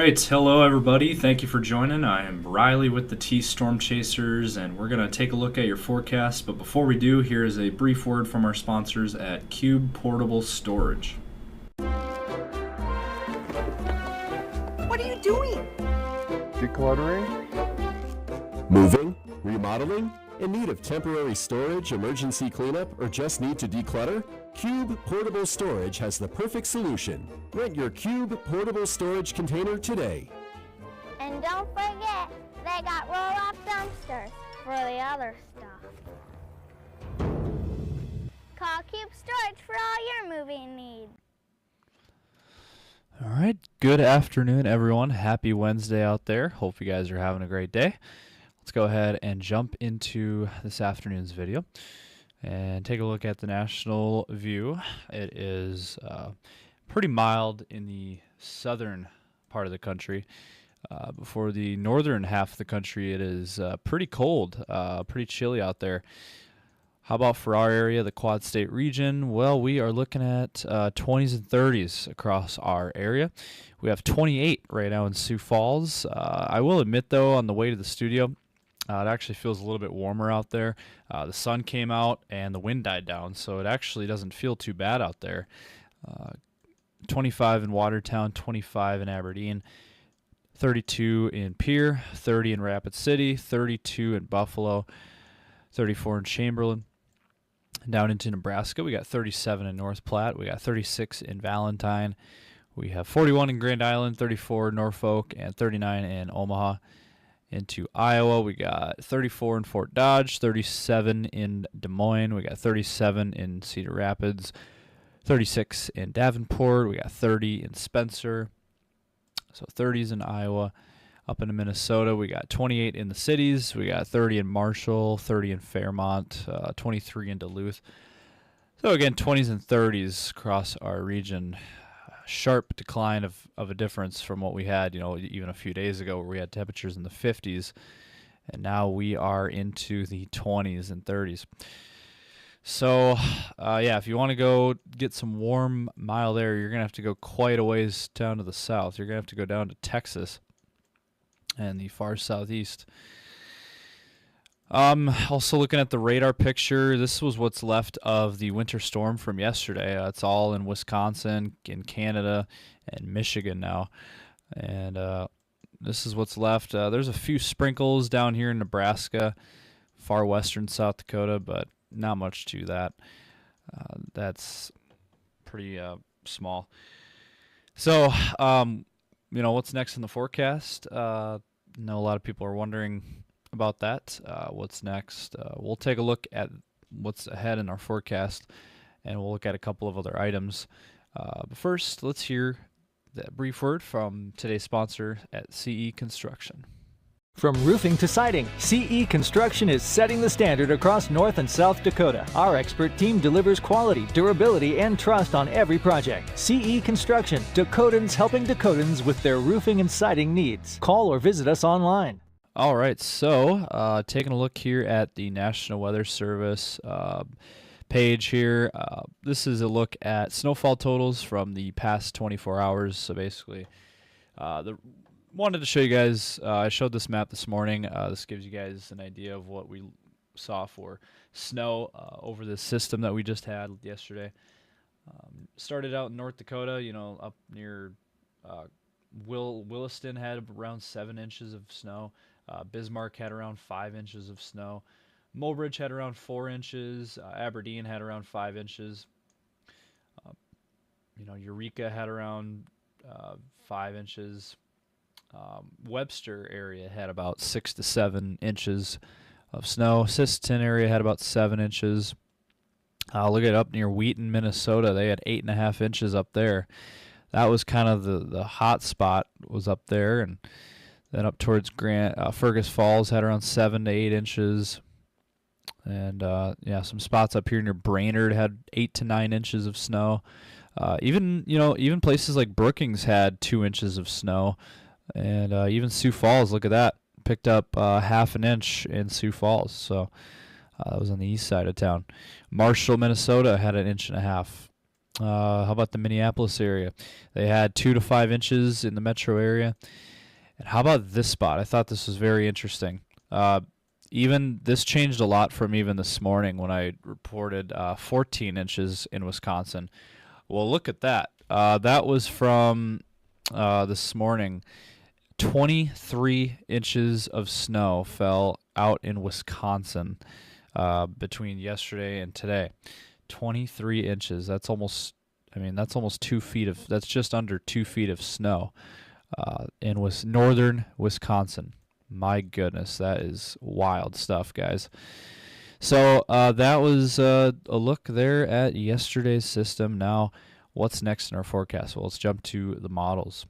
right, hello everybody. Thank you for joining. I am Riley with the T Storm Chasers, and we're going to take a look at your forecast. But before we do, here is a brief word from our sponsors at Cube Portable Storage. What are you doing? Decluttering? Moving? Remodeling? In need of temporary storage, emergency cleanup, or just need to declutter? Cube Portable Storage has the perfect solution. Rent your Cube Portable Storage container today. And don't forget, they got roll-off dumpsters for the other stuff. Call Cube Storage for all your moving needs. All right, good afternoon, everyone. Happy Wednesday out there. Hope you guys are having a great day. Let's go ahead and jump into this afternoon's video and take a look at the national view. It is pretty mild in the southern part of the country. Before the northern half of the country, it is pretty cold, pretty chilly out there. How about for our area, the Quad State region? Well, we are looking at 20s and 30s across our area. We have 28 right now in Sioux Falls. I will admit, though, on the way to the studio, it actually feels a little bit warmer out there. The sun came out and the wind died down, so it actually doesn't feel too bad out there. 25 in Watertown, 25 in Aberdeen, 32 in Pierre, 30 in Rapid City, 32 in Buffalo, 34 in Chamberlain. Down into Nebraska, we got 37 in North Platte, we got 36 in Valentine, we have 41 in Grand Island, 34 in Norfolk, and 39 in Omaha. Into Iowa, we got 34 in Fort Dodge, 37 in Des Moines, we got 37 in Cedar Rapids, 36 in Davenport, we got 30 in Spencer, so 30s in Iowa. Up into Minnesota, we got 28 in the cities, we got 30 in Marshall, 30 in Fairmont, 23 in Duluth. So again, 20s and 30s across our region. Sharp decline of a difference from what we had, even a few days ago where we had temperatures in the 50s, and now we are into the 20s and 30s. So, if you want to go get some warm, mild air, you're going to have to go quite a ways down to the south. You're going to have to go down to Texas and the far southeast. Also looking at the radar picture, this was what's left of the winter storm from yesterday. It's all in Wisconsin, in Canada, and Michigan now. And this is what's left. There's a few sprinkles down here in Nebraska, far western South Dakota, but not much to that. That's pretty small. So, what's next in the forecast? I know a lot of people are wondering about that. What's next? We'll take a look at what's ahead in our forecast, and we'll look at a couple of other items. But first, let's hear that brief word from today's sponsor at CE Construction. From roofing to siding, CE Construction is setting the standard across North and South Dakota. Our expert team delivers quality, durability, and trust on every project. CE Construction, Dakotans helping Dakotans with their roofing and siding needs. Call or visit us online. All right, so taking a look here at the National Weather Service page here. This is a look at snowfall totals from the past 24 hours. So basically, wanted to show you guys, I showed this map this morning. This gives you guys an idea of what we saw for snow over this system that we just had yesterday. Started out in North Dakota, up near Williston had around 7 inches of snow. Bismarck had around 5 inches of snow. Mulbridge had around 4 inches. Aberdeen had around 5 inches. Eureka had around 5 inches. Webster area had about 6 to 7 inches of snow. Sisseton area had about 7 inches. Look at up near Wheaton, Minnesota. They had 8.5 inches up there. That was kind of the hot spot was up there, and then up towards Fergus Falls had around 7 to 8 inches, and some spots up here near Brainerd had 8 to 9 inches of snow. Even places like Brookings had 2 inches of snow, and even Sioux Falls. Look at that, picked up half an inch in Sioux Falls. So that was on the east side of town. Marshall, Minnesota had 1.5 inches. How about the Minneapolis area? They had 2 to 5 inches in the metro area. And how about this spot? I thought this was very interesting. Even this changed a lot from even this morning when I reported 14 inches in Wisconsin. Well, look at that. That was from this morning. 23 inches of snow fell out in Wisconsin between yesterday and today. 23 inches. That's almost 2 feet of, that's just under 2 feet of snow in northern Wisconsin. My goodness, that is wild stuff, guys. So that was a look there at yesterday's system. Now, what's next in our forecast? Well, let's jump to the models.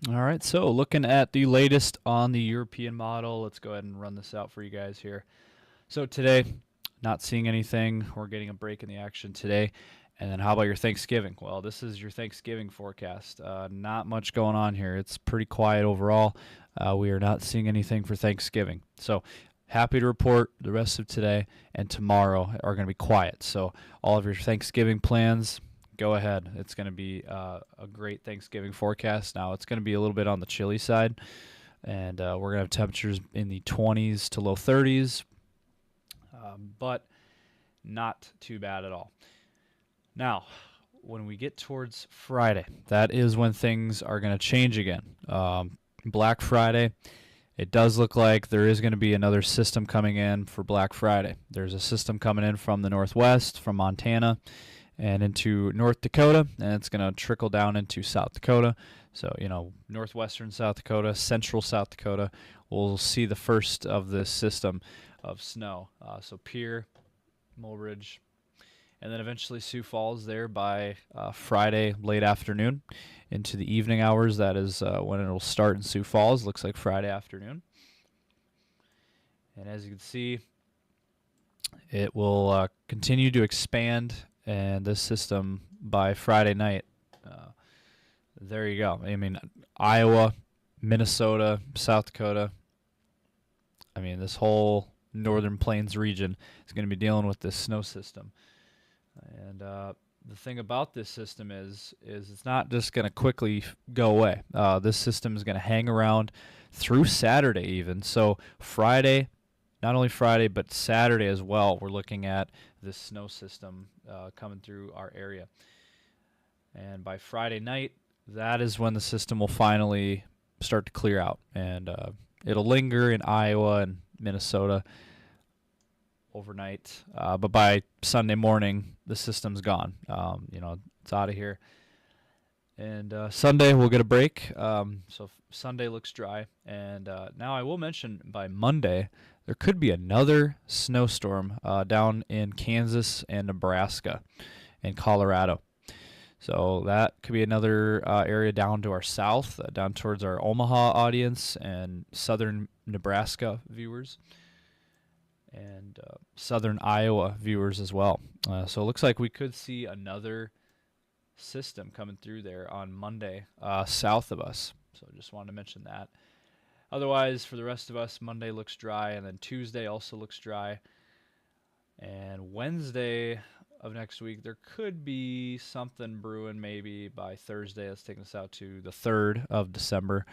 All right, so looking at the latest on the European model, let's go ahead and run this out for you guys here. So today, not seeing anything. We're getting a break in the action today. And then how about your Thanksgiving? Well, this is your Thanksgiving forecast. Not much going on here. It's pretty quiet overall. We are not seeing anything for Thanksgiving. So happy to report the rest of today and tomorrow are going to be quiet. So all of your Thanksgiving plans, go ahead. It's going to be a great Thanksgiving forecast. Now, it's going to be a little bit on the chilly side. And we're going to have temperatures in the 20s to low 30s. But not too bad at all. Now, when we get towards Friday, that is when things are going to change again. Black Friday, it does look like there is going to be another system coming in for Black Friday. There's a system coming in from the northwest, from Montana, and into North Dakota, and it's going to trickle down into South Dakota. So, northwestern South Dakota, central South Dakota, we'll see the first of this system of snow. So Pierre, Mulridge, and then eventually Sioux Falls there by Friday late afternoon into the evening hours. That is when it will start in Sioux Falls. Looks like Friday afternoon. And as you can see, it will continue to expand, and this system by Friday night. There you go. I mean, Iowa, Minnesota, South Dakota. I mean, this whole Northern Plains region is going to be dealing with this snow system. And the thing about this system is it's not just going to quickly go away. This system is going to hang around through Saturday even. So Friday, not only Friday, but Saturday as well, we're looking at this snow system coming through our area. And by Friday night, that is when the system will finally start to clear out. And it'll linger in Iowa and Minnesota overnight, but by Sunday morning the system's gone. It's out of here, and Sunday we'll get a break. So Sunday looks dry, and now I will mention by Monday there could be another snowstorm down in Kansas and Nebraska and Colorado. So that could be another area down to our south, down towards our Omaha audience and southern Nebraska viewers, and southern Iowa viewers as well. So it looks like we could see another system coming through there on Monday south of us. So just wanted to mention that. Otherwise, for the rest of us, Monday looks dry, and then Tuesday also looks dry. And Wednesday of next week, there could be something brewing maybe by Thursday. That's taking us out to the 3rd of December.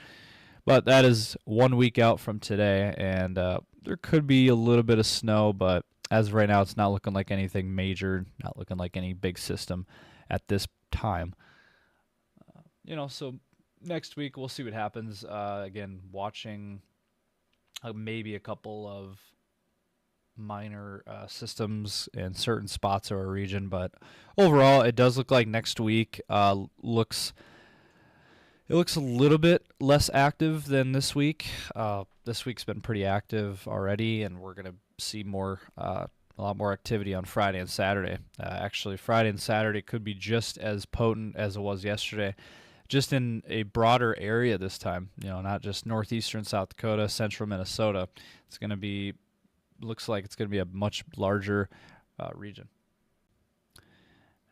But that is 1 week out from today, and there could be a little bit of snow, but as of right now, it's not looking like anything major, not looking like any big system at this time. So next week, we'll see what happens. Again, watching maybe a couple of minor systems in certain spots of our region, but overall it does look like next week looks a little bit less active than this week. This week's been pretty active already, and we're going to see a lot more activity on Friday and Saturday. Actually, Friday and Saturday could be just as potent as it was yesterday, just in a broader area this time, not just northeastern South Dakota, central Minnesota. Looks like it's going to be a much larger region.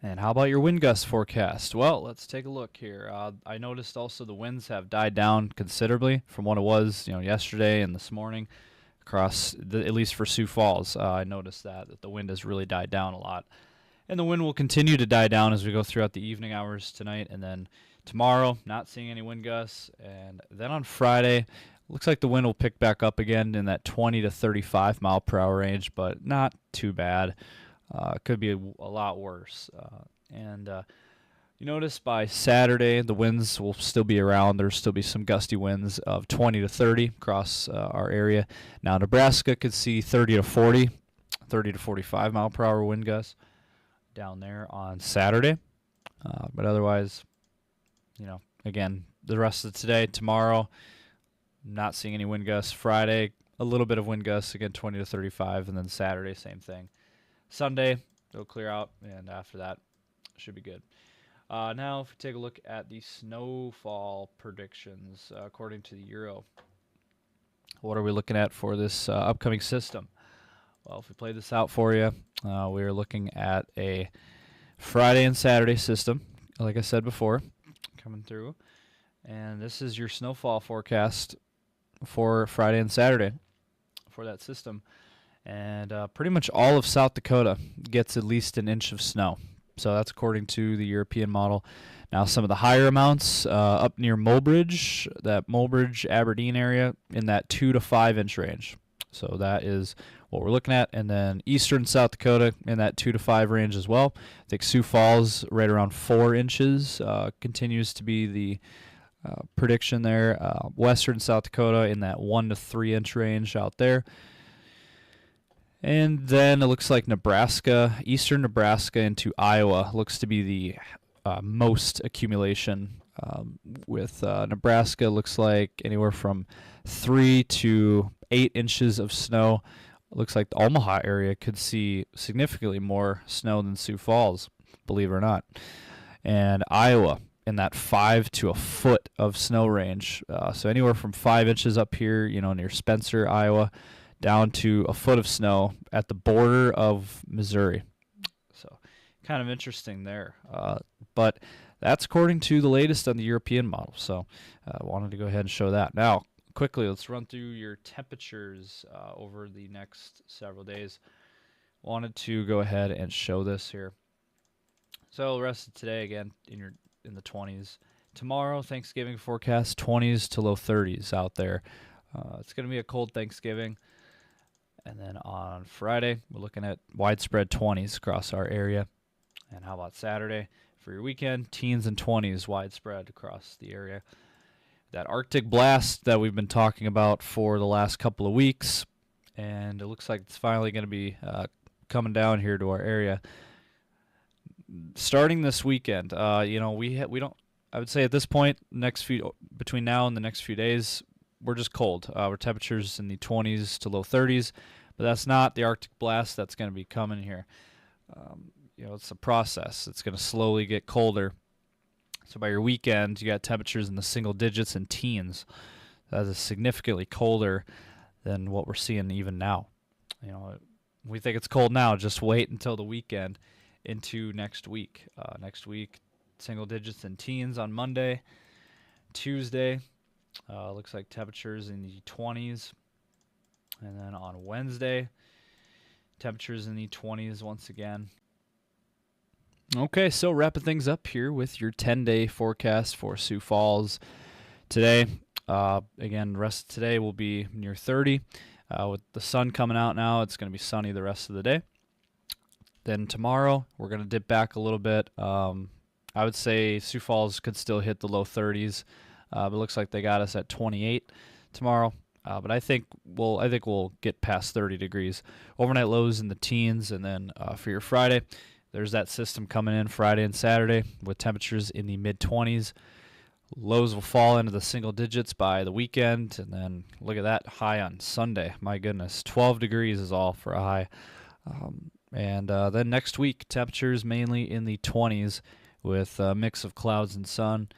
And how about your wind gust forecast? Well, let's take a look here. I noticed also the winds have died down considerably from what it was, yesterday and this morning across, at least for Sioux Falls. I noticed that the wind has really died down a lot. And the wind will continue to die down as we go throughout the evening hours tonight. And then tomorrow, not seeing any wind gusts. And then on Friday, looks like the wind will pick back up again in that 20 to 35 mile per hour range, but not too bad. Could be a lot worse. You notice by Saturday, the winds will still be around. There'll still be some gusty winds of 20 to 30 across our area. Now, Nebraska could see 30 to 40, 30 to 45 mile per hour wind gusts down there on Saturday. But otherwise, again, the rest of today, tomorrow, not seeing any wind gusts. Friday, a little bit of wind gusts, again, 20 to 35, and then Saturday, same thing. Sunday, it'll clear out, and after that, should be good. Now, if we take a look at the snowfall predictions, according to the Euro, what are we looking at for this upcoming system? Well, if we play this out for you, we are looking at a Friday and Saturday system, like I said before, coming through. And this is your snowfall forecast for Friday and Saturday for that system. And pretty much all of South Dakota gets at least an inch of snow. So that's according to the European model. Now, some of the higher amounts up near Mulbridge, that Mulbridge, Aberdeen area, in that 2 to 5 inch range. So that is what we're looking at. And then eastern South Dakota in that 2 to 5 range as well. I think Sioux Falls right around 4 inches continues to be the prediction there. Western South Dakota in that 1 to 3 inch range out there. And then it looks like Nebraska, eastern Nebraska into Iowa looks to be the most accumulation. With Nebraska, looks like anywhere from 3 to 8 inches of snow. It looks like the Omaha area could see significantly more snow than Sioux Falls, believe it or not. And Iowa in that 5 to a foot of snow range. So anywhere from 5 inches up here, near Spencer, Iowa, down to a foot of snow at the border of Missouri. So kind of interesting there. But that's according to the latest on the European model. So I wanted to go ahead and show that. Now, quickly, let's run through your temperatures over the next several days. Wanted to go ahead and show this here. So the rest of today, again, in the 20s. Tomorrow, Thanksgiving forecast, 20s to low 30s out there. It's going to be a cold Thanksgiving. And then on Friday, we're looking at widespread 20s across our area. And how about Saturday? For your weekend, teens and 20s widespread across the area. That Arctic blast that we've been talking about for the last couple of weeks, and it looks like it's finally going to be coming down here to our area. Starting this weekend, we don't. I would say at this point, between now and the next few days, we're just cold. Our temperatures in the 20s to low 30s, but that's not the Arctic blast that's going to be coming here. It's a process. It's going to slowly get colder. So by your weekend, you got temperatures in the single digits and teens. That is significantly colder than what we're seeing even now. We think it's cold now. Just wait until the weekend into next week. Next week, single digits and teens on Monday. Tuesday, looks like temperatures in the 20s. And then on Wednesday, temperatures in the 20s once again. Okay, so wrapping things up here with your 10-day forecast for Sioux Falls today. Again, the rest of today will be near 30. With the sun coming out now, it's going to be sunny the rest of the day. Then tomorrow, we're going to dip back a little bit. I would say Sioux Falls could still hit the low 30s, but it looks like they got us at 28 tomorrow. But I think we'll get past 30 degrees. Overnight lows in the teens, and then for your Friday, there's that system coming in Friday and Saturday with temperatures in the mid-20s. Lows will fall into the single digits by the weekend, and then look at that high on Sunday. My goodness, 12 degrees is all for a high. And then next week, temperatures mainly in the 20s with a mix of clouds and sun.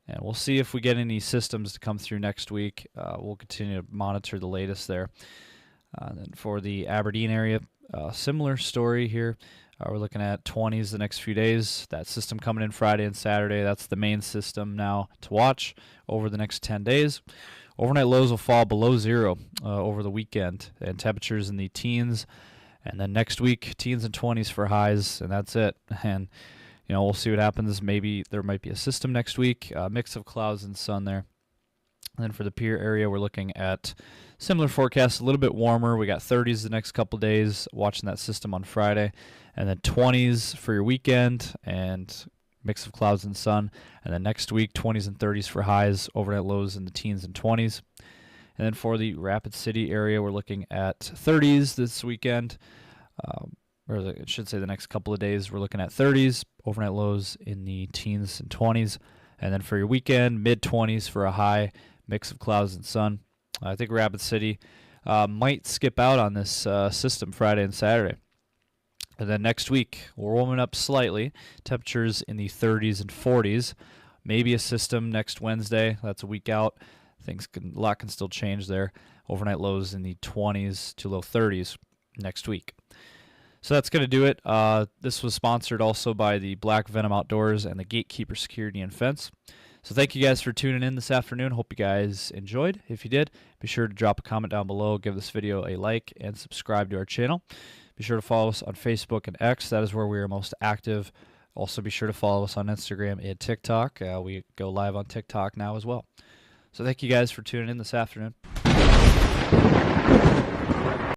And we'll see if we get any systems to come through next week. We'll continue to monitor the latest there. Then for the Aberdeen area, similar story here. We're looking at 20s the next few days. That system coming in Friday and Saturday. That's the main system now to watch over the next 10 days. Overnight lows will fall below zero over the weekend, and temperatures in the teens. And then next week, teens and 20s for highs, and that's it. And, we'll see what happens. Maybe there might be a system next week, a mix of clouds and sun there. And then for the Pierre area, we're looking at similar forecasts, a little bit warmer. We got 30s the next couple days, watching that system on Friday. And then 20s for your weekend, and mix of clouds and sun. And then next week, 20s and 30s for highs, overnight lows in the teens and 20s. And then for the Rapid City area, we're looking at 30s this weekend, or I should say the next couple of days, we're looking at 30s, overnight lows in the teens and 20s. And then for your weekend, mid-20s for a high, mix of clouds and sun. I think Rapid City might skip out on this system Friday and Saturday. And then next week, we're warming up slightly, temperatures in the 30s and 40s. Maybe a system next Wednesday, that's a week out. A lot can still change there. Overnight lows in the 20s to low 30s next week. So that's going to do it. This was sponsored also by the Black Venom Outdoors and the Gatekeeper Security and Fence. So thank you guys for tuning in this afternoon. Hope you guys enjoyed. If you did, be sure to drop a comment down below, give this video a like, and subscribe to our channel. Be sure to follow us on Facebook and X. That is where we are most active. Also, be sure to follow us on Instagram and TikTok. We go live on TikTok now as well. So thank you guys for tuning in this afternoon.